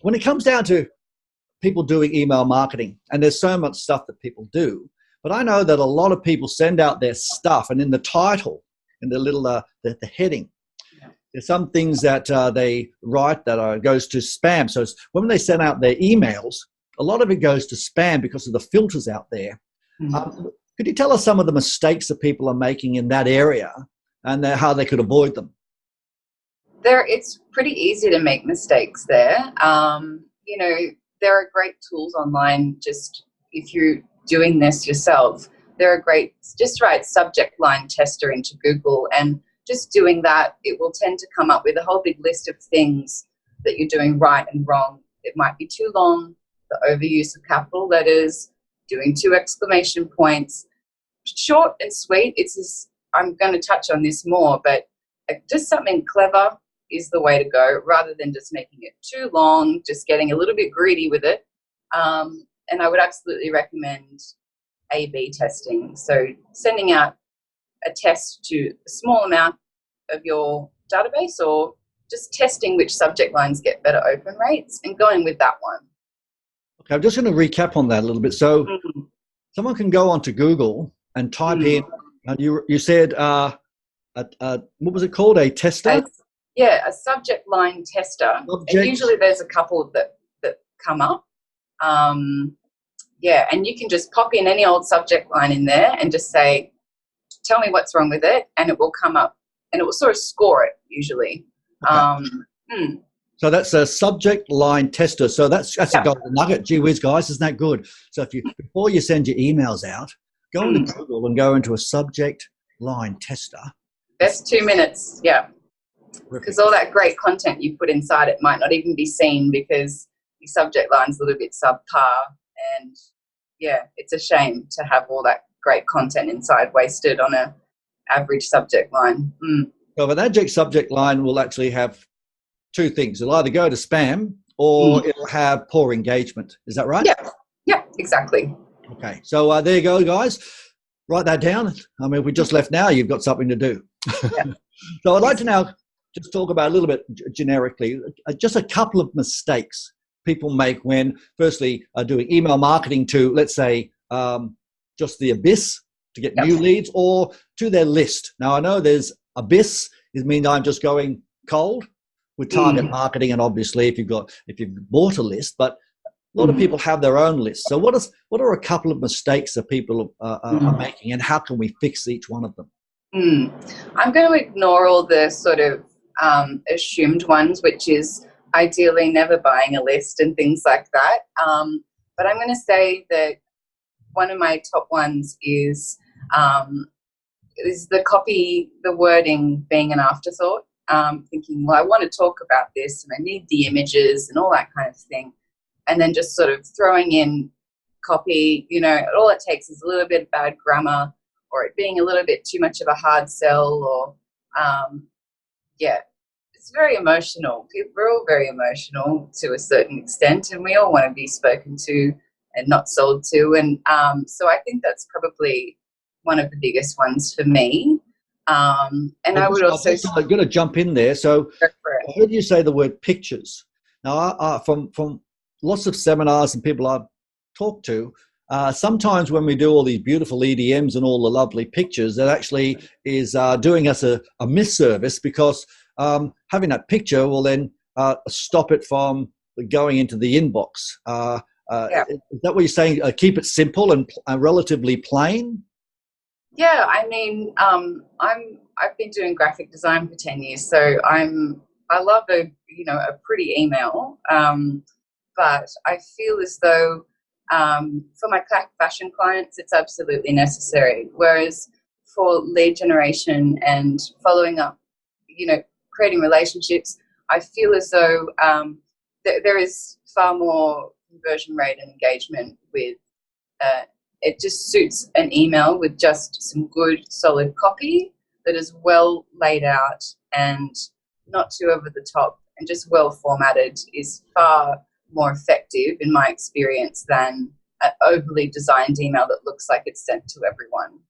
when it comes down to people doing email marketing, and there's so much stuff that people do, but I know that a lot of people send out their stuff, and in the title, in the little the heading, there's some things that they write that goes to spam. So when they send out their emails, a lot of it goes to spam because of the filters out there. Could you tell us some of the mistakes that people are making in that area and how they could avoid them? It's pretty easy to make mistakes there. You know, there are great tools online. Just if you're doing this yourself, there are great, just write subject line tester into Google, and just doing that, it will tend to come up with a whole big list of things that you're doing right and wrong. It might be too long, the overuse of capital letters, doing 2 exclamation points. Short and sweet. I'm going to touch on this more, but just something clever is the way to go, rather than just making it too long, just getting a little bit greedy with it. And I would absolutely recommend A/B testing. So sending out a test to a small amount of your database, or just testing which subject lines get better open rates and going with that one. Okay, I'm just going to recap on that a little bit. So someone can go onto Google and type in, you said, what was it called? A tester? A subject line tester. And usually there's a couple that come up. And you can just pop in any old subject line in there and just say, tell me what's wrong with it, and it will come up, and it will sort of score it usually. Okay. So that's a subject line tester. So that's a golden nugget. Gee whiz, guys, isn't that good? So before you send your emails out, go into Google and go into a subject line tester. Best 2 minutes, because all that great content you put inside it might not even be seen because the subject line's a little bit subpar, and it's a shame to have all that great content inside wasted on a average subject line. So an average subject line will actually have 2 things. It'll either go to spam or it'll have poor engagement. Is that right? Yeah, exactly. Okay, so there you go, guys. Write that down. I mean, we just left now. You've got something to do. So I'd like to now just talk about a little bit generically, just a couple of mistakes people make when, firstly, doing email marketing to, let's say, just the abyss to get new leads, or to their list. Now, I know there's abyss, it means I'm just going cold with target marketing, and obviously if you've bought a list, but a lot of people have their own list. So what are a couple of mistakes that people are making, and how can we fix each one of them? I'm going to ignore all the sort of assumed ones, which is ideally never buying a list and things like that. But I'm going to say that one of my top ones is the copy, the wording being an afterthought. Thinking, well, I want to talk about this and I need the images and all that kind of thing. And then just sort of throwing in copy, all it takes is a little bit of bad grammar, or it being a little bit too much of a hard sell, or it's very emotional. We're all very emotional to a certain extent, and we all want to be spoken to and not sold to. And so I think that's probably one of the biggest ones for me. And I would also... I'm going to jump in there. So I heard you say the word pictures. Now, from lots of seminars and people I've talked to, sometimes when we do all these beautiful EDMs and all the lovely pictures, that actually is doing us a misservice, because having that picture will then stop it from going into the inbox. Is that what you're saying? Keep it simple and relatively plain? Yeah, I mean, I've been doing graphic design for 10 years, so I love a pretty email, but I feel as though for my fashion clients, it's absolutely necessary. Whereas for lead generation and following up, creating relationships, I feel as though there is far more conversion rate and engagement with it just suits an email with just some good solid copy that is well laid out and not too over the top, and just well formatted is far more effective in my experience than an overly designed email that looks like it's sent to everyone.